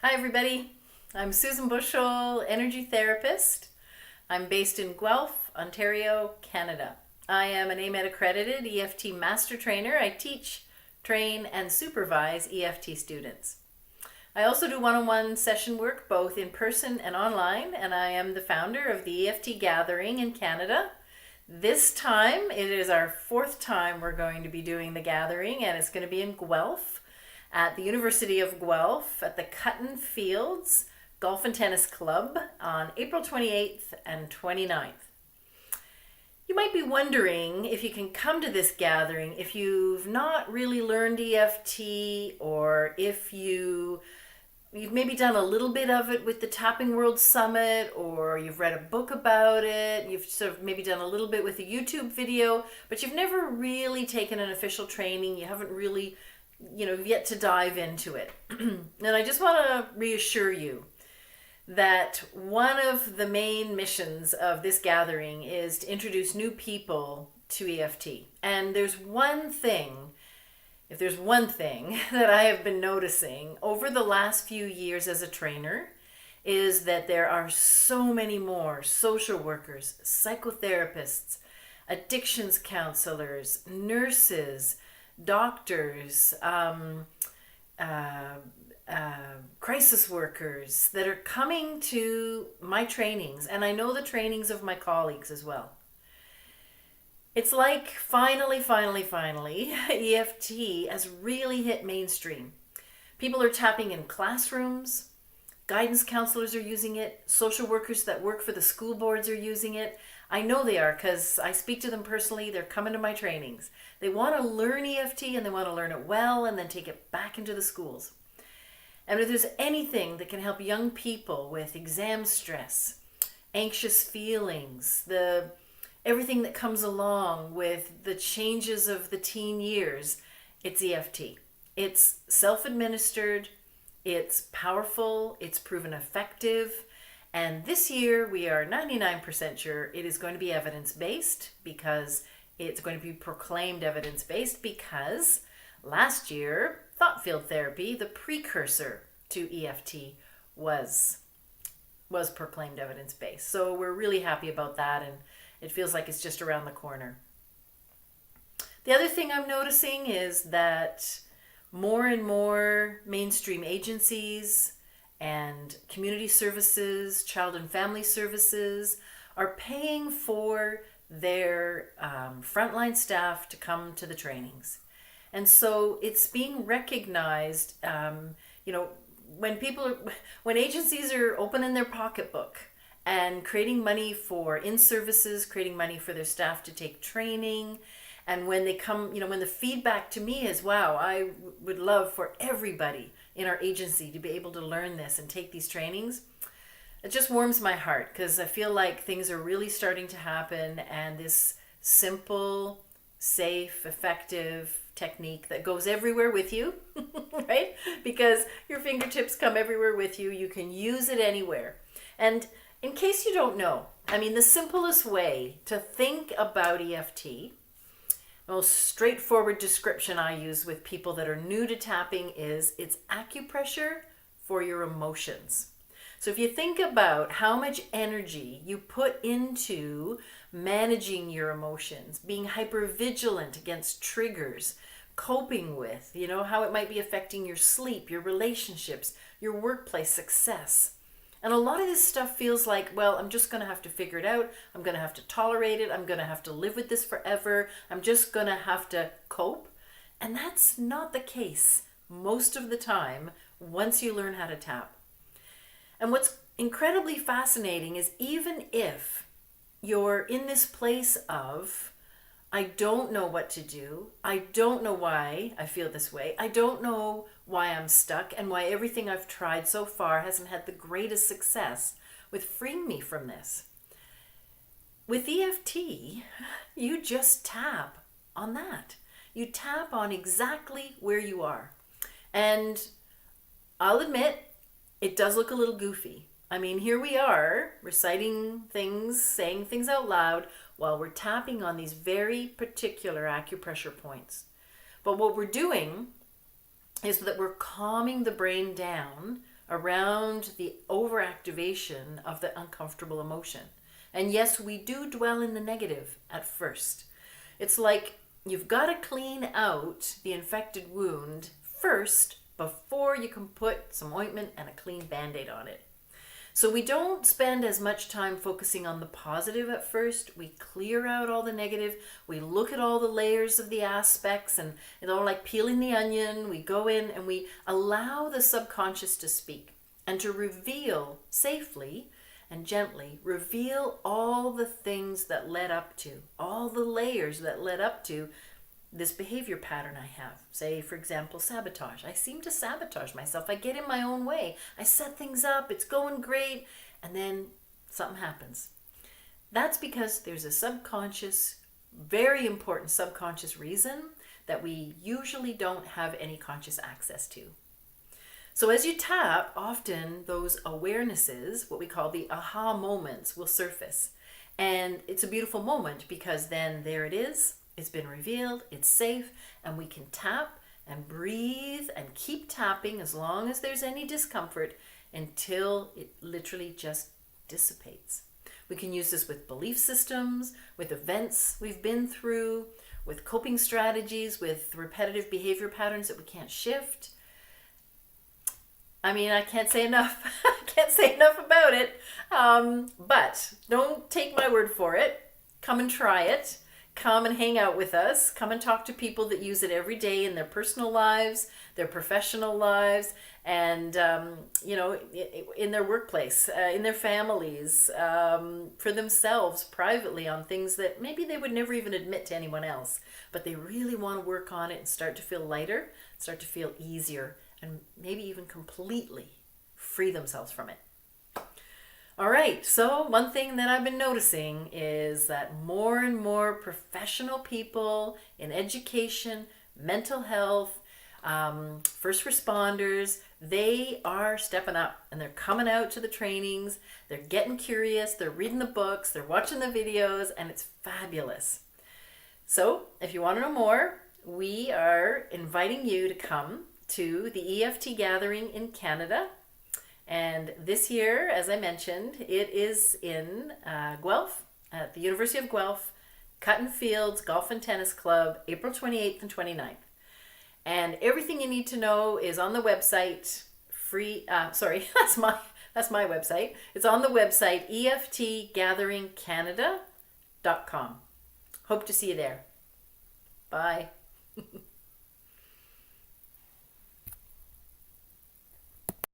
Hi everybody, I'm Susan Bushell, energy therapist. I'm based in Guelph, Ontario, Canada. I am an AAMET Accredited EFT Master Trainer. I teach, train, and supervise EFT students. I also do one-on-one session work both in person and online, and I am the founder of the EFT Gathering in Canada. This time, it is our fourth time we're going to be doing the gathering, and it's going to be in Guelph at the University of Guelph at the Cutton Fields Golf and Tennis Club on April 28th and 29th. You might be wondering if you can come to this gathering if you've not really learned EFT, or if you've maybe done a little bit of it with the Tapping World Summit, or you've read a book about it, you've sort of maybe done a little bit with a YouTube video, but you've never really taken an official training. You haven't really, yet to dive into it. And I just want to reassure you that one of the main missions of this gathering is to introduce new people to EFT. And if there's one thing that I have been noticing over the last few years as a trainer, is that there are so many more social workers, psychotherapists, addictions counselors, nurses, doctors, crisis workers that are coming to my trainings, and I know the trainings of my colleagues as well. It's like finally, EFT has really hit mainstream. People are tapping in classrooms, guidance counselors are using it, social workers that work for the school boards are using it. I know they are because I speak to them personally. They're coming to my trainings. They want to learn EFT, and they want to learn it well and then take it back into the schools. And if there's anything that can help young people with exam stress, anxious feelings, everything that comes along with the changes of the teen years, it's EFT. It's self-administered, it's powerful, it's proven effective, and this year we are 99% sure it is going to be evidence-based, because it's going to be proclaimed evidence-based, because last year, thought field therapy, the precursor to EFT, was proclaimed evidence-based. So we're really happy about that, and it feels like it's just around the corner. The other thing I'm noticing is that more and more mainstream agencies and community services, child and family services, are paying for their frontline staff to come to the trainings. And so it's being recognized, when agencies are opening their pocketbook and creating money for in-services, creating money for their staff to take training, and when they come, when the feedback to me is, wow, I would love for everybody in our agency to be able to learn this and take these trainings, it just warms my heart, because I feel like things are really starting to happen, and this simple, safe, effective technique that goes everywhere with you, right? Because your fingertips come everywhere with you. You can use it anywhere. And in case you don't know, the simplest way to think about EFT, most straightforward description I use with people that are new to tapping, is it's acupressure for your emotions. So if you think about how much energy you put into managing your emotions, being hypervigilant against triggers, coping with, how it might be affecting your sleep, your relationships, your workplace success. And a lot of this stuff feels like, well, I'm just going to have to figure it out. I'm going to have to tolerate it. I'm going to have to live with this forever. I'm just going to have to cope. And that's not the case most of the time once you learn how to tap. And what's incredibly fascinating is, even if you're in this place of, I don't know what to do, I don't know why I feel this way, I don't know why I'm stuck, and why everything I've tried so far hasn't had the greatest success with freeing me from this. With EFT, you just tap on that. You tap on exactly where you are. And I'll admit, it does look a little goofy. Here we are reciting things, saying things out loud, while we're tapping on these very particular acupressure points. But what we're doing is that we're calming the brain down around the overactivation of the uncomfortable emotion. And yes, we do dwell in the negative at first. It's like you've got to clean out the infected wound first before you can put some ointment and a clean Band-Aid on it. So we don't spend as much time focusing on the positive at first. We clear out all the negative. We look at all the layers of the aspects and, like peeling the onion, we go in and we allow the subconscious to speak and to reveal safely and gently, reveal all the things that led up to, all the layers that led up to this behavior pattern I have. Say, for example, sabotage. I seem to sabotage myself. I get in my own way. I set things up, it's going great, and then something happens. That's because there's a subconscious, very important subconscious reason that we usually don't have any conscious access to. So as you tap, often those awarenesses, what we call the aha moments, will surface. And it's a beautiful moment because then there it is. It's been revealed, it's safe, and we can tap and breathe and keep tapping as long as there's any discomfort until it literally just dissipates. We can use this with belief systems, with events we've been through, with coping strategies, with repetitive behavior patterns that we can't shift. I mean, I can't say enough. I can't say enough about it. But don't take my word for it. Come and try it. Come and hang out with us. Come and talk to people that use it every day in their personal lives, their professional lives, and in their workplace, in their families, for themselves, privately, on things that maybe they would never even admit to anyone else, but they really want to work on it and start to feel lighter, start to feel easier, and maybe even completely free themselves from it. All right, so one thing that I've been noticing is that more and more professional people in education, mental health, first responders, they are stepping up and they're coming out to the trainings, they're getting curious, they're reading the books, they're watching the videos, and it's fabulous. So if you want to know more, we are inviting you to come to the EFT Gathering in Canada. And this year, as I mentioned, it is in Guelph, at the University of Guelph, Cutton Fields Golf and Tennis Club, April 28th and 29th. And everything you need to know is on the website. That's my website. It's on the website, EFTGatheringCanada.com. Hope to see you there. Bye.